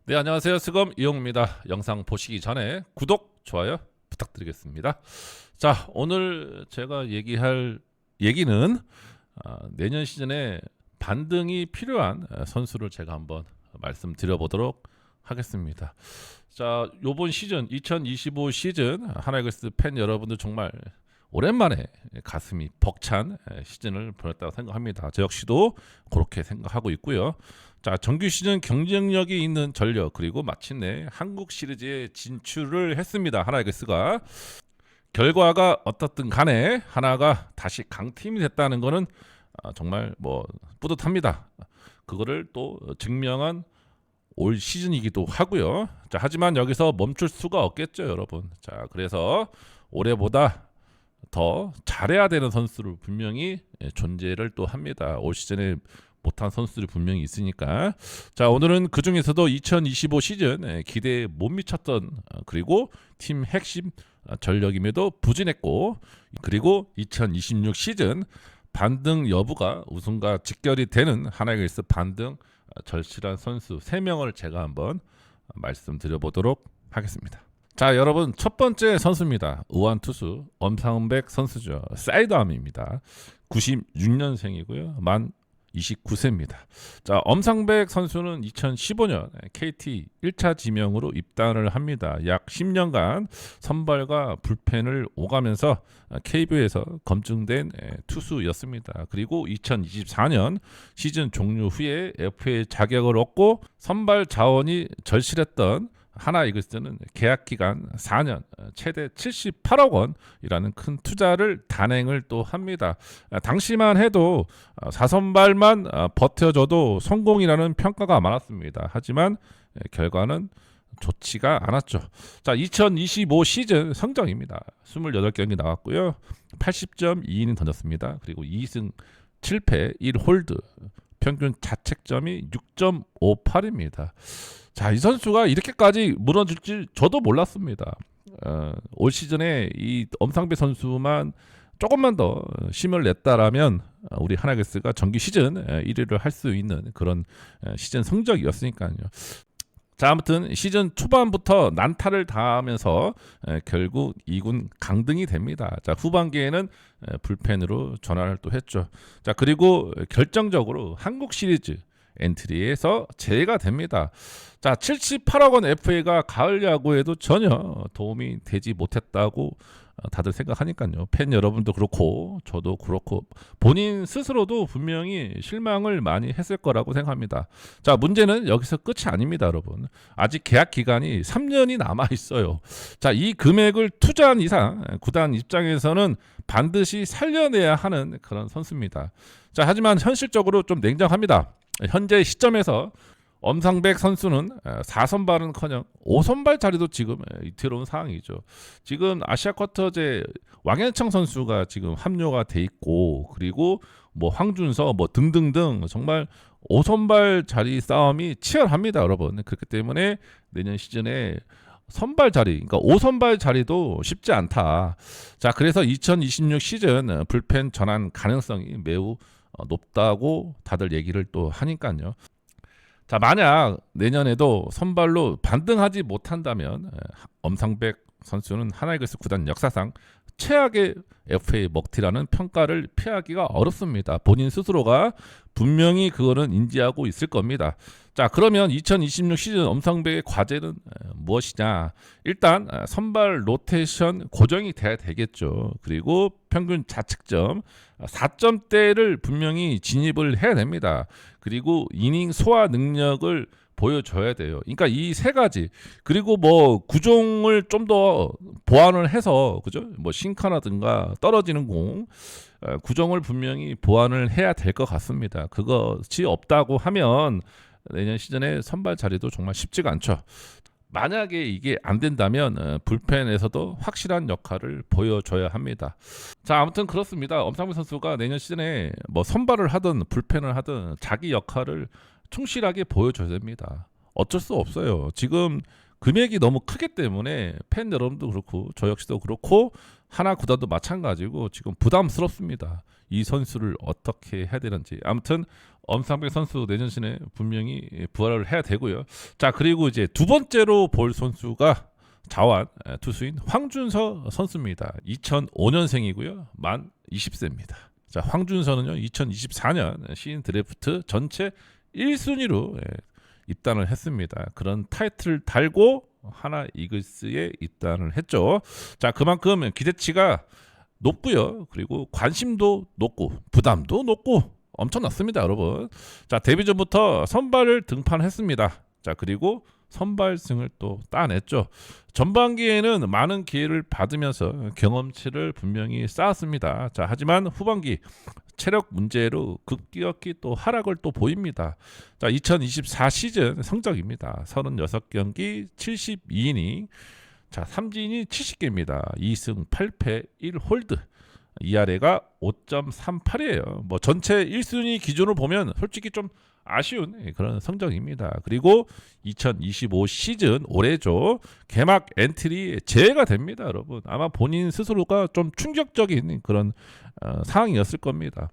네, 안녕하세요. 스검 이용입니다. 영상 보시기 전에 구독, 좋아요 부탁드리겠습니다. 자, 오늘 제가 얘기할 얘기는 내년 시즌에 반등이 필요한 선수를 제가 한번 말씀드려보도록 하겠습니다. 자, 요번 시즌 2025 시즌 하나이글스 팬 여러분들 정말 오랜만에 가슴이 벅찬 시즌을 보냈다고 생각합니다. 저 역시도 그렇게 생각하고 있고요. 자, 정규 시즌 경쟁력이 있는 전력 그리고 마침내 한국 시리즈에 진출을 했습니다. 하나이글스가 결과가 어떻든 간에 하나가 다시 강팀이 됐다는 거는 정말 뿌듯합니다. 그거를 또 증명한 올 시즌이기도 하고요. 자, 하지만 여기서 멈출 수가 없겠죠, 여러분. 자, 그래서 올해보다 더 잘해야 되는 선수를 분명히 존재를 또 합니다. 올 시즌에 못한 선수들이 분명히 있으니까. 자, 오늘은 그 중에서도 2025 시즌 기대에 못 미쳤던 그리고 팀 핵심 전력임에도 부진했고, 그리고 2026 시즌 반등 여부가 우승과 직결이 되는 하나이글스 반등 절실한 선수 3명을 제가 한번 말씀드려보도록 하겠습니다. 자, 여러분, 첫 번째 선수입니다. 우완 투수 엄상백 선수죠. 사이드암입니다. 96년생이고요. 만 29세입니다. 자, 엄상백 선수는 2015년 KT 1차 지명으로 입단을 합니다. 약 10년간 선발과 불펜을 오가면서 KBO에서 검증된 투수였습니다. 그리고 2024년 시즌 종료 후에 FA 자격을 얻고 선발 자원이 절실했던 하나 이글스는 계약 기간 4년 최대 78억 원이라는 큰 투자를 단행을 또 합니다. 당시만 해도 4선발만 버텨줘도 성공이라는 평가가 많았습니다. 하지만 결과는 좋지가 않았죠. 자, 2025 시즌 성적입니다. 28경기 나왔고요. 80.2이닝 던졌습니다. 그리고 2승 7패 1홀드, 평균 자책점이 6.58입니다. 자, 이 선수가 이렇게까지 무너질 줄 저도 몰랐습니다. 올 시즌에 이 엄상배 선수만 조금만 더 힘을 냈다라면 우리 하나이글스가 정규 시즌 1위를 할 수 있는 그런 시즌 성적이었으니까요. 자, 아무튼 시즌 초반부터 난타를 당하면서 결국 2군 강등이 됩니다. 자, 후반기에는 불펜으로 전환을 또 했죠. 자, 그리고 결정적으로 한국 시리즈 엔트리에서 제외가 됩니다. 자, 78억 원 FA가 가을 야구에도 전혀 도움이 되지 못했다고 다들 생각하니까요. 팬 여러분도 그렇고 저도 그렇고 본인 스스로도 분명히 실망을 많이 했을 거라고 생각합니다. 자, 문제는 여기서 끝이 아닙니다, 여러분. 아직 계약 기간이 3년이 남아 있어요. 자, 이 금액을 투자한 이상 구단 입장에서는 반드시 살려내야 하는 그런 선수입니다. 자, 하지만 현실적으로 좀 냉정합니다. 현재 시점에서 엄상백 선수는 4선발은커녕 5선발 자리도 지금 위태로운 상황이죠. 지금 아시아 쿼터제 왕현창 선수가 지금 합류가 돼 있고, 그리고 황준서 등등등 정말 5선발 자리 싸움이 치열합니다, 여러분. 그렇기 때문에 내년 시즌에 선발 자리, 그러니까 5선발 자리도 쉽지 않다. 자, 그래서 2026 시즌 불펜 전환 가능성이 매우 높다고 다들 얘기를 또 하니까요. 자, 만약 내년에도 선발로 반등하지 못한다면 엄상백 선수는 하나이글스 구단 역사상 최악의 FA 먹튀라는 평가를 피하기가 어렵습니다. 본인 스스로가 분명히 그거는 인지하고 있을 겁니다. 자, 그러면 2026 시즌 엄상백의 과제는 무엇이냐? 일단 선발 로테이션 고정이 돼야 되겠죠. 그리고 평균 자책점 4점대를 분명히 진입을 해야 됩니다. 그리고 이닝 소화 능력을 보여줘야 돼요. 그러니까 이 세 가지, 그리고 구종을 좀 더 보완을 해서, 그죠? 싱커라든가 떨어지는 공 구종을 분명히 보완을 해야 될 것 같습니다. 그것이 없다고 하면 내년 시즌에 선발 자리도 정말 쉽지가 않죠. 만약에 이게 안 된다면 불펜에서도 확실한 역할을 보여줘야 합니다. 자, 아무튼 그렇습니다. 엄상백 선수가 내년 시즌에 선발을 하든 불펜을 하든 자기 역할을 충실하게 보여줘야 됩니다. 어쩔 수 없어요. 지금 금액이 너무 크기 때문에 팬 여러분도 그렇고 저 역시도 그렇고 하나 구단도 마찬가지고 지금 부담스럽습니다. 이 선수를 어떻게 해야 되는지. 아무튼 엄상백 선수 내년 시즌에 분명히 부활을 해야 되고요. 자, 그리고 이제 두 번째로 볼 선수가 자완 투수인 황준서 선수입니다. 2005년생이고요. 만 20세입니다. 자, 황준서는요 2024년 시즌 드래프트 전체 1순위로 입단을 했습니다. 그런 타이틀을 달고 하나 이글스에 입단을 했죠. 자, 그만큼 기대치가 높고요. 그리고 관심도 높고 부담도 높고 엄청났습니다, 여러분. 자, 데뷔 전부터 선발을 등판했습니다. 자, 그리고 선발승을 또 따냈죠. 전반기에는 많은 기회를 받으면서 경험치를 분명히 쌓았습니다. 자, 하지만 후반기 체력 문제로 급격히 또 하락을 또 보입니다. 자, 2024 시즌 성적입니다. 36경기 72이닝. 자, 삼진이 70개입니다. 2승 8패 1홀드. ERA가 5.38이에요. 뭐 전체 1순위 기준으로 보면 솔직히 좀 아쉬운 그런 성적입니다. 그리고 2025 시즌 올해죠. 개막 엔트리 제외가 됩니다, 여러분. 아마 본인 스스로가 좀 충격적인 그런 상황이었을 겁니다.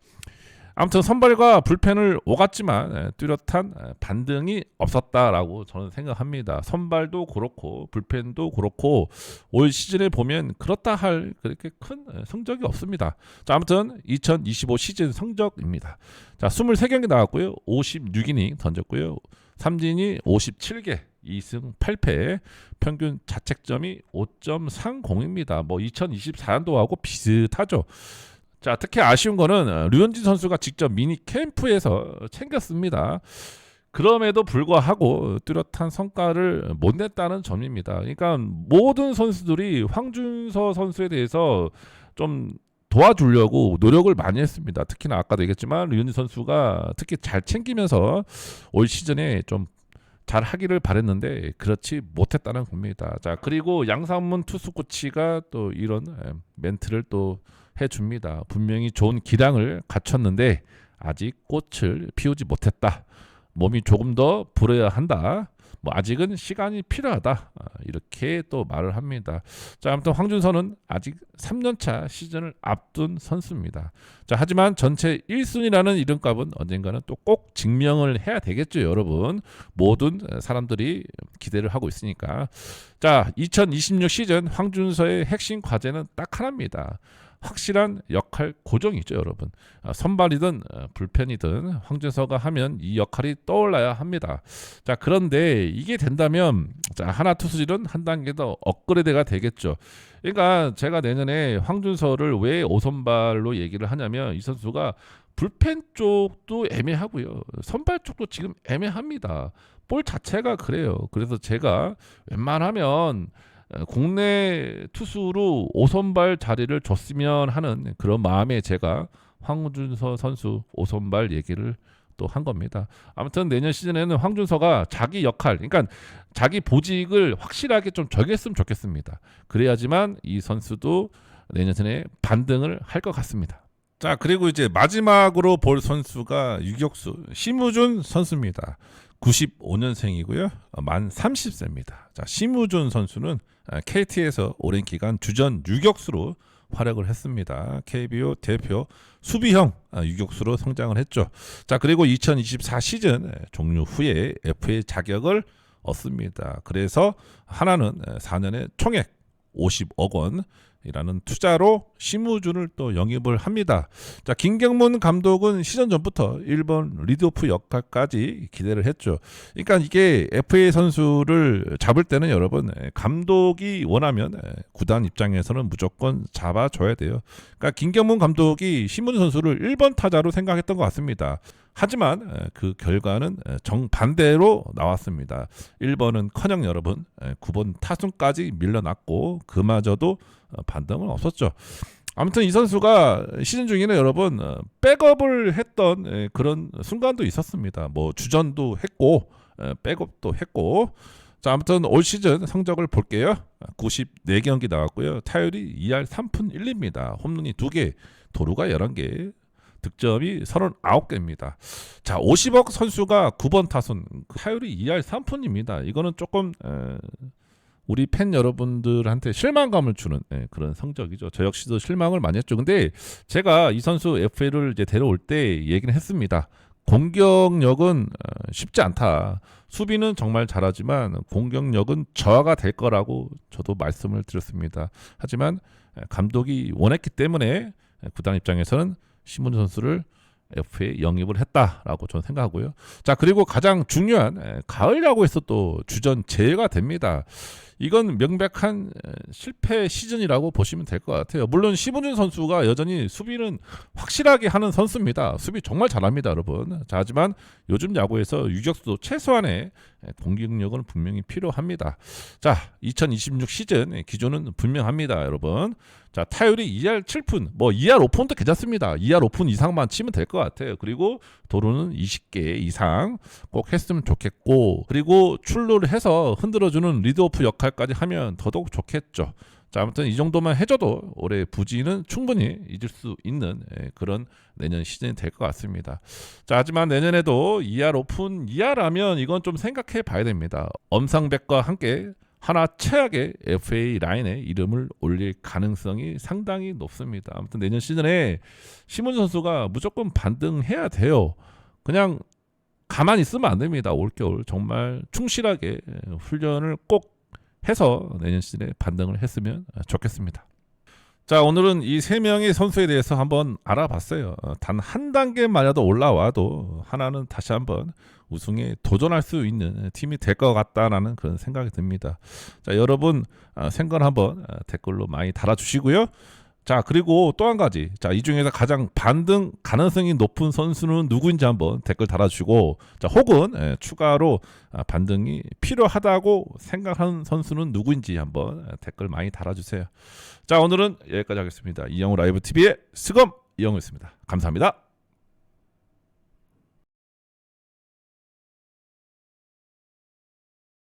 아무튼 선발과 불펜을 오갔지만 뚜렷한 반등이 없었다라고 저는 생각합니다. 선발도 그렇고 불펜도 그렇고 올 시즌에 보면 그렇다 할 그렇게 큰 성적이 없습니다. 자, 아무튼 2025 시즌 성적입니다. 자, 23경기 나왔고요. 56이닝 던졌고요. 삼진이 57개. 2승 8패, 평균 자책점이 5.30입니다. 뭐 2024년도하고 비슷하죠. 자, 특히 아쉬운 거는 류현진 선수가 직접 미니 캠프에서 챙겼습니다. 그럼에도 불구하고 뚜렷한 성과를 못 냈다는 점입니다. 그러니까 모든 선수들이 황준서 선수에 대해서 좀 도와주려고 노력을 많이 했습니다. 특히나 아까도 얘기했지만 류현진 선수가 특히 잘 챙기면서 올 시즌에 좀 잘 하기를 바랬는데 그렇지 못했다는 겁니다. 자, 그리고 양상문 투수 코치가 또 이런 멘트를 또 해줍니다. 분명히 좋은 기량을 갖췄는데 아직 꽃을 피우지 못했다. 몸이 조금 더 불어야 한다. 뭐 아직은 시간이 필요하다. 이렇게 또 말을 합니다. 자, 아무튼 황준서는 아직 3년차 시즌을 앞둔 선수입니다. 자, 하지만 전체 1순위라는 이름값은 언젠가는 또 꼭 증명을 해야 되겠죠, 여러분. 모든 사람들이 기대를 하고 있으니까. 자, 2026 시즌 황준서의 핵심 과제는 딱 하나입니다. 확실한 역할 고정이죠, 여러분. 선발이든 불펜이든 황준서가 하면 이 역할이 떠올라야 합니다. 자, 그런데 이게 된다면 자, 하나 투수진은 한 단계 더 업그레이드가 되겠죠. 그러니까 제가 내년에 황준서를 왜 5선발로 얘기를 하냐면 이 선수가 불펜 쪽도 애매하고요. 선발 쪽도 지금 애매합니다. 볼 자체가 그래요. 그래서 제가 웬만하면 국내 투수로 5선발 자리를 줬으면 하는 그런 마음에 제가 황준서 선수 5선발 얘기를 또 한 겁니다. 아무튼 내년 시즌에는 황준서가 자기 역할, 그러니까 자기 보직을 확실하게 좀 정했으면 좋겠습니다. 그래야지만 이 선수도 내년 시즌에 반등을 할 것 같습니다. 자, 그리고 이제 마지막으로 볼 선수가 유격수 심우준 선수입니다. 95년생이고요. 만 30세입니다. 자, 심우준 선수는 KT에서 오랜 기간 주전 유격수로 활약을 했습니다. KBO 대표 수비형 유격수로 성장을 했죠. 자, 그리고 2024 시즌 종료 후에 FA 자격을 얻습니다. 그래서 하나는 4년에 총액 50억 원이라는 투자로 심우준을 또 영입을 합니다. 자, 김경문 감독은 시즌 전부터 1번 리드오프 역할까지 기대를 했죠. 그러니까 이게 FA 선수를 잡을 때는 여러분 감독이 원하면 구단 입장에서는 무조건 잡아줘야 돼요. 그러니까 김경문 감독이 심우준 선수를 1번 타자로 생각했던 것 같습니다. 하지만 그 결과는 정반대로 나왔습니다. 1번은 커녕 여러분 9번 타순까지 밀려났고 그마저도 반등은 없었죠. 아무튼 이 선수가 시즌 중에는 여러분 백업을 했던 그런 순간도 있었습니다. 뭐 주전도 했고 백업도 했고. 자, 아무튼 올 시즌 성적을 볼게요. 94경기 나왔고요. 타율이 2할 3푼 1리입니다. 홈런이 2개, 도루가 11개. 득점이 39개입니다. 자, 50억 선수가 9번 타순, 타율이 2할 3푼입니다. 이거는 조금 우리 팬 여러분들한테 실망감을 주는 그런 성적이죠. 저 역시도 실망을 많이 했죠. 근데 제가 이 선수 FA를 이제 데려올 때 얘기는 했습니다. 공격력은 쉽지 않다. 수비는 정말 잘하지만 공격력은 저하가 될 거라고 저도 말씀을 드렸습니다. 하지만 감독이 원했기 때문에 구단 입장에서는 심은준 선수를 FA 영입을 했다라고 저는 생각하고요. 자, 그리고 가장 중요한 가을 야구에서 또 주전 제외가 됩니다. 이건 명백한 실패 시즌이라고 보시면 될 것 같아요. 물론 심은준 선수가 여전히 수비는 확실하게 하는 선수입니다. 수비 정말 잘합니다, 여러분. 자, 하지만 요즘 야구에서 유격수도 최소한의 공격력은 분명히 필요합니다. 자, 2026 시즌 기조는 분명합니다, 여러분. 자, 타율이 2할 7푼, 뭐 2할 5푼도 괜찮습니다. 2할 5푼 이상만 치면 될 것 같아요. 그리고 도루는 20개 이상 꼭 했으면 좋겠고, 그리고 출루를 해서 흔들어주는 리드오프 역할까지 하면 더더욱 좋겠죠. 자, 아무튼 이 정도만 해줘도 올해 부진은 충분히 잊을 수 있는 그런 내년 시즌이 될 것 같습니다. 자, 하지만 내년에도 2할 오픈 이하라면 이건 좀 생각해 봐야 됩니다. 엄상백과 함께 하나 최악의 FA 라인에 이름을 올릴 가능성이 상당히 높습니다. 아무튼 내년 시즌에 심은준 선수가 무조건 반등해야 돼요. 그냥 가만히 있으면 안 됩니다. 올겨울 정말 충실하게 훈련을 꼭 해서 내년 시즌에 반등을 했으면 좋겠습니다. 자, 오늘은 이 세 명의 선수에 대해서 한번 알아봤어요. 단 한 단계만이라도 올라와도 하나는 다시 한번 우승에 도전할 수 있는 팀이 될 것 같다라는 그런 생각이 듭니다. 자, 여러분 생각 한번 댓글로 많이 달아주시고요. 자, 그리고 또 한 가지. 자, 이 중에서 가장 반등 가능성이 높은 선수는 누구인지 한번 댓글 달아주시고, 자, 혹은 추가로 반등이 필요하다고 생각하는 선수는 누구인지 한번 댓글 많이 달아주세요. 자, 오늘은 여기까지 하겠습니다. 이영우 라이브 TV의 스검 이영우였습니다. 감사합니다.